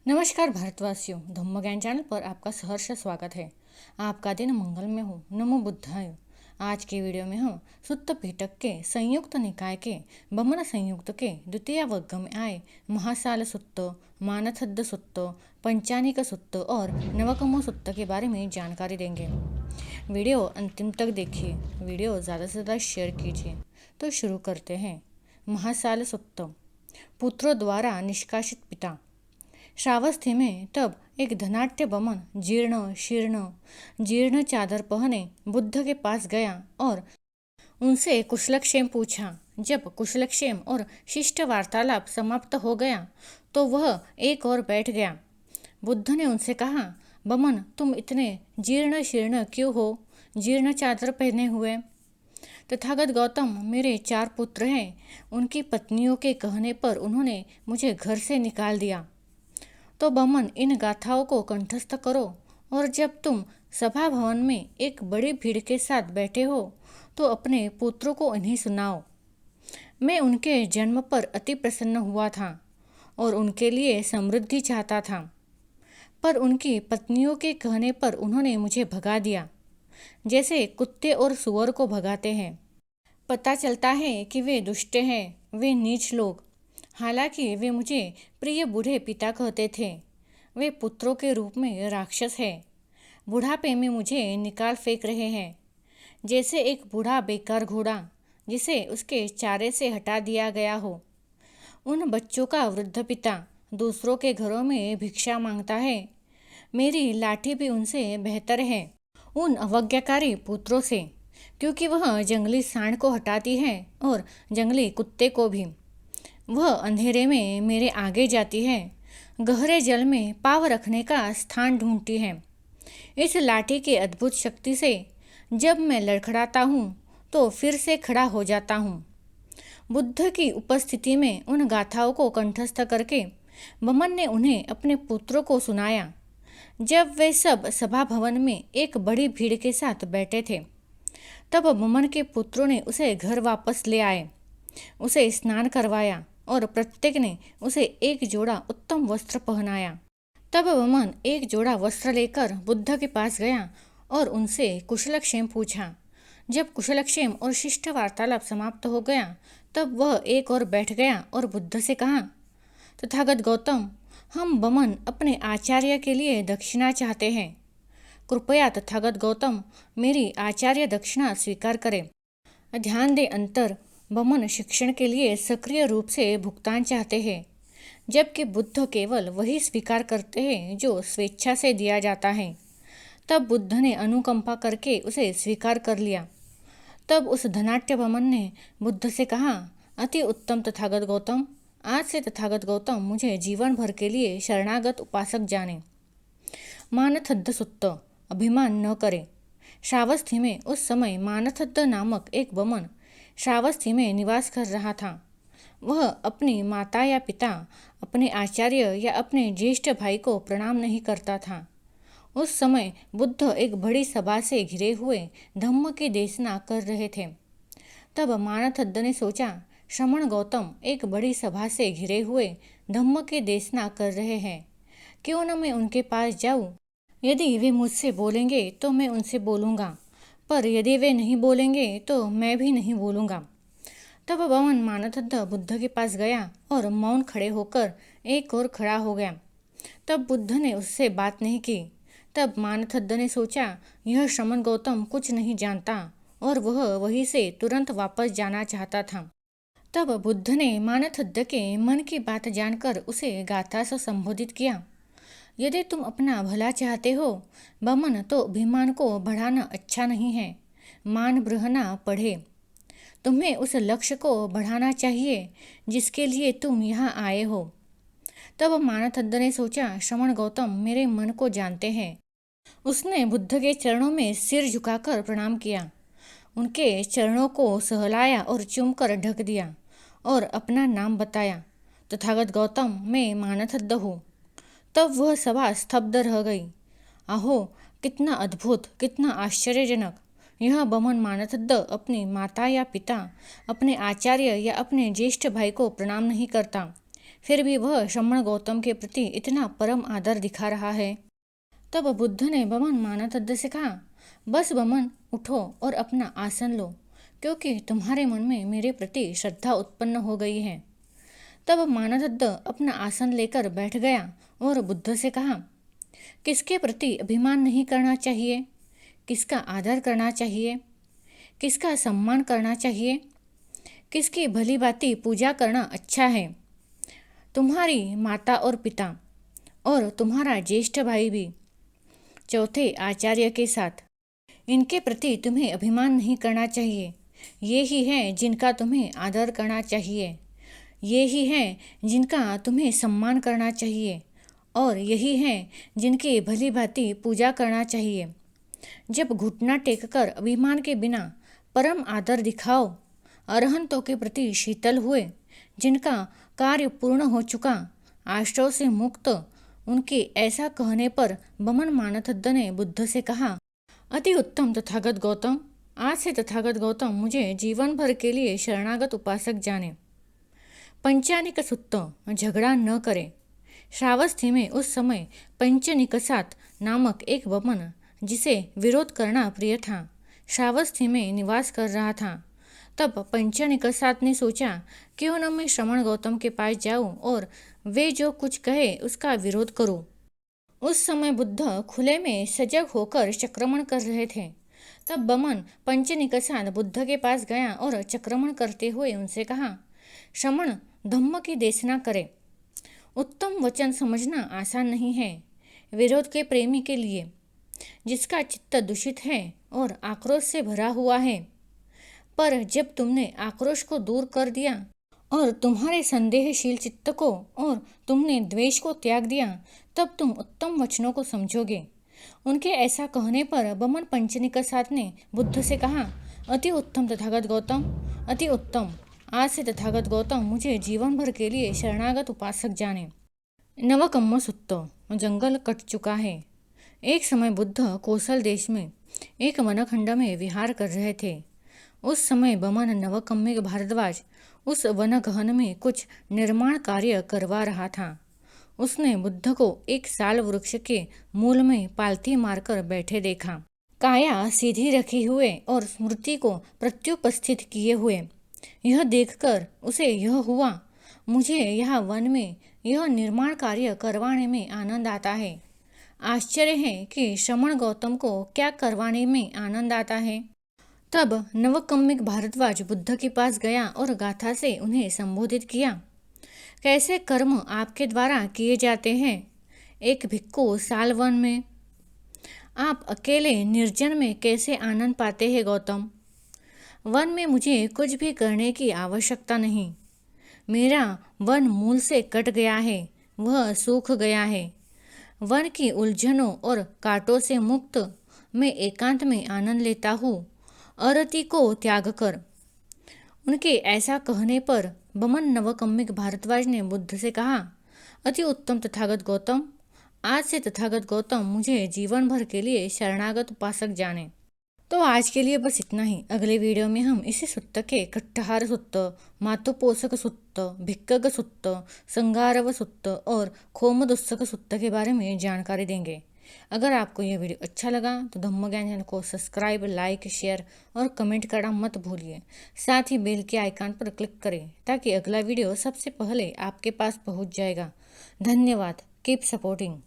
नमस्कार भारतवासियों, धम्म ज्ञान चैनल पर आपका सहर्ष स्वागत है। आपका दिन मंगलमय हो। नमो बुद्धाय। आज की वीडियो में हम सुत्त पिटक के संयुक्त निकाय के बमन संयुक्त के द्वितीय वर्ग में आए महासाल सुत्त, मानथद्द सुत्त, पंचानिक सुत्त और नवकमो सुत्त के बारे में जानकारी देंगे। वीडियो अंतिम तक देखिए। वीडियो ज़्यादा से ज़्यादा शेयर कीजिए। तो शुरू करते हैं। महासाल सुत्त। पुत्रों द्वारा निष्कासित पिता। श्रावस्ती में तब एक धनाढ्य बमन जीर्ण चादर पहने बुद्ध के पास गया और उनसे कुशलक्षेम पूछा। जब कुशलक्षेम और शिष्ट वार्तालाप समाप्त हो गया तो वह एक और बैठ गया। बुद्ध ने उनसे कहा, बमन, तुम इतने जीर्ण शीर्ण क्यों हो, जीर्ण चादर पहने हुए? तथागत गौतम, मेरे 4 पुत्र हैं। उनकी पत्नियों के कहने पर उन्होंने मुझे घर से निकाल दिया। तो बमन, इन गाथाओं को कंठस्थ करो और जब तुम सभा भवन में एक बड़ी भीड़ के साथ बैठे हो तो अपने पुत्रों को इन्हें सुनाओ। मैं उनके जन्म पर अति प्रसन्न हुआ था और उनके लिए समृद्धि चाहता था, पर उनकी पत्नियों के कहने पर उन्होंने मुझे भगा दिया, जैसे कुत्ते और सुअर को भगाते हैं। पता चलता है कि वे दुष्ट हैं, वे नीच लोग। हालांकि वे मुझे प्रिय बूढ़े पिता कहते थे, वे पुत्रों के रूप में राक्षस है। बुढ़ापे में मुझे निकाल फेंक रहे हैं, जैसे एक बूढ़ा बेकार घोड़ा जिसे उसके चारे से हटा दिया गया हो। उन बच्चों का वृद्ध पिता दूसरों के घरों में भिक्षा मांगता है। मेरी लाठी भी उनसे बेहतर है उन अवज्ञाकारी पुत्रों से, क्योंकि वह जंगली सांड को हटाती है और जंगली कुत्ते को भी। वह अंधेरे में मेरे आगे जाती है, गहरे जल में पाँव रखने का स्थान ढूंढती है। इस लाठी की अद्भुत शक्ति से जब मैं लड़खड़ाता हूँ तो फिर से खड़ा हो जाता हूँ। बुद्ध की उपस्थिति में उन गाथाओं को कंठस्थ करके बमन ने उन्हें अपने पुत्रों को सुनाया। जब वे सब सभा भवन में एक बड़ी भीड़ के साथ बैठे थे, तब बमन के पुत्रों ने उसे घर वापस ले आए, उसे स्नान करवाया और प्रत्येक ने उसे एक जोड़ा उत्तम वस्त्र पहनाया। तब बमन एक जोड़ा वस्त्र लेकर बुद्ध के पास गया और उनसे कुशलक्षेम पूछा। जब कुशलक्षेम और शिष्ट वार्तालाप समाप्त हो गया तब वह एक और बैठ गया और बुद्ध से कहा, तथागत गौतम, हम बमन अपने आचार्य के लिए दक्षिणा चाहते हैं। कृपया तथागत गौतम मेरी आचार्य दक्षिणा स्वीकार करें। ध्यान दे अंतर, बमन शिक्षण के लिए सक्रिय रूप से भुगतान चाहते हैं, जबकि बुद्ध केवल वही स्वीकार करते हैं जो स्वेच्छा से दिया जाता है। तब बुद्ध ने अनुकंपा करके उसे स्वीकार कर लिया। तब उस धनाढ्य बमन ने बुद्ध से कहा, अति उत्तम तथागत गौतम, आज से तथागत गौतम मुझे जीवन भर के लिए शरणागत उपासक जाने। मानथद्द सुत्त। अभिमान न करे। श्रावस्ती में उस समय मानथद्द नामक एक बमन श्रावस्ती में निवास कर रहा था। वह अपनी माता या पिता, अपने आचार्य या अपने ज्येष्ठ भाई को प्रणाम नहीं करता था। उस समय बुद्ध एक बड़ी सभा से घिरे हुए धम्म की देशना कर रहे थे। तब मानथद्द ने सोचा, श्रमण गौतम एक बड़ी सभा से घिरे हुए धम्म की देशना कर रहे हैं, क्यों न मैं उनके पास जाऊं। यदि वे मुझसे बोलेंगे तो मैं उनसे बोलूँगा, पर यदि वे नहीं बोलेंगे तो मैं भी नहीं बोलूँगा। तब बमन मानथद्द बुद्ध के पास गया और मौन खड़े होकर एक और खड़ा हो गया। तब बुद्ध ने उससे बात नहीं की। तब मानथद्द ने सोचा, यह श्रमण गौतम कुछ नहीं जानता और वह वहीं से तुरंत वापस जाना चाहता था। तब बुद्ध ने मानथद्द के मन की बात जानकर उसे गाथा से संबोधित किया। यदि तुम अपना भला चाहते हो बमन, तो अभिमान को बढ़ाना अच्छा नहीं है। मान बृहना पढ़े। तुम्हें उस लक्ष्य को बढ़ाना चाहिए जिसके लिए तुम यहाँ आए हो। तब मानथद्द ने सोचा, श्रमण गौतम मेरे मन को जानते हैं। उसने बुद्ध के चरणों में सिर झुकाकर प्रणाम किया, उनके चरणों को सहलाया और चूमकर ढक दिया और अपना नाम बताया, तथागत गौतम मैं मानथद्द हूँ। तब वह सभा स्तब्ध रह गई। आहो, कितना अद्भुत, कितना आश्चर्यजनक। यह बमन मानथद्द अपनी माता या पिता, अपने आचार्य या अपने ज्येष्ठ भाई को प्रणाम नहीं करता, फिर भी वह श्रमण गौतम के प्रति इतना परम आदर दिखा रहा है। तब बुद्ध ने बमन मानथद्द से कहा, बस बमन, उठो और अपना आसन लो, क्योंकि तुम्हारे मन में मेरे प्रति श्रद्धा उत्पन्न हो गई है। तब मानथद्द अपना आसन लेकर बैठ गया और बुद्ध से कहा, किसके प्रति अभिमान नहीं करना चाहिए, किसका आदर करना चाहिए, किसका सम्मान करना चाहिए, किसकी भली भांति पूजा करना अच्छा है। तुम्हारी माता और पिता और तुम्हारा ज्येष्ठ भाई भी, चौथे आचार्य के साथ, इनके प्रति तुम्हें अभिमान नहीं करना चाहिए। ये ही है जिनका तुम्हें आदर करना चाहिए, ये ही है जिनका तुम्हें सम्मान करना चाहिए, और यही है जिनकी भली भांति पूजा करना चाहिए। जब घुटना टेककर अभिमान के बिना परम आदर दिखाओ, अरहंतों के प्रति शीतल हुए, जिनका कार्य पूर्ण हो चुका, आश्रव से मुक्त, उनके ऐसा कहने पर बमन मानथद्द ने बुद्ध से कहा, अति उत्तम तथागत गौतम, आज से तथागत गौतम मुझे जीवन भर के लिए शरणागत उपासक जाने। पंचानिक सुत्त, झगड़ा न करे। श्रावस्ती में उस समय पंचनिकसात नामक एक बमन, जिसे विरोध करना प्रिय था, श्रावस्ती में निवास कर रहा था। तब पंचनिकसात ने सोचा, क्यों न मैं श्रमण गौतम के पास जाऊं और वे जो कुछ कहे उसका विरोध करूं। उस समय बुद्ध खुले में सजग होकर चक्रमण कर रहे थे। तब बमन पंचनिकसात बुद्ध के पास गया और चक्रमण करते हुए उनसे कहा, श्रमण धम्म की देशना करे। उत्तम वचन समझना आसान नहीं है विरोध के प्रेमी के लिए, जिसका चित्त दूषित है और आक्रोश से भरा हुआ है। पर जब तुमने आक्रोश को दूर कर दिया और तुम्हारे संदेहशील चित्त को और तुमने द्वेष को त्याग दिया, तब तुम उत्तम वचनों को समझोगे। उनके ऐसा कहने पर बमन पंचनिकसात ने बुद्ध से कहा, अति उत्तम तथागत गौतम, अति उत्तम, आज से तथागत गौतम मुझे जीवन भर के लिए शरणागत उपासक जाने। नवकम्म सुत्त, जंगल कट चुका है। एक समय बुद्ध कौशल देश में एक वनखंड में विहार कर रहे थे। उस समय बमन नवकम्मिक भारद्वाज उस वन गहन में कुछ निर्माण कार्य करवा रहा था। उसने बुद्ध को एक साल वृक्ष के मूल में पालथी मारकर बैठे देखा, काया सीधी रखे हुए और स्मृति को प्रत्युपस्थित किए हुए। यह देखकर उसे यह हुआ, मुझे यह वन में यह निर्माण कार्य करवाने में आनंद आता है। आश्चर्य है कि श्रमण गौतम को क्या करवाने में आनंद आता है। तब नवकम्मिक भारद्वाज बुद्ध के पास गया और गाथा से उन्हें संबोधित किया, कैसे कर्म आपके द्वारा किए जाते हैं। एक भिक्खु साल वन में, आप अकेले निर्जन में कैसे आनंद पाते हैं गौतम। वन में मुझे कुछ भी करने की आवश्यकता नहीं। मेरा वन मूल से कट गया है, वह सूख गया है। वन की उलझनों और कांटों से मुक्त मैं एकांत में आनंद लेता हूँ, अरति को त्याग कर। उनके ऐसा कहने पर बमन नवकम्मिक भारद्वाज ने बुद्ध से कहा, अति उत्तम तथागत गौतम, आज से तथागत गौतम मुझे जीवन भर के लिए शरणागत उपासक जाने। तो आज के लिए बस इतना ही। अगले वीडियो में हम इसी सुत्त के कट्टहार सुत्त, मातुपोषक सुत्त, भिक्कग सुत्त, संगारव सुत्त और खोमदुस्सक सुत्त के बारे में जानकारी देंगे। अगर आपको यह वीडियो अच्छा लगा तो धम्म ज्ञान चैनल को सब्सक्राइब, लाइक, शेयर और कमेंट करना मत भूलिए। साथ ही बेल के आइकन पर क्लिक करें ताकि अगला वीडियो सबसे पहले आपके पास पहुंच जाएगा। धन्यवाद। Keep supporting.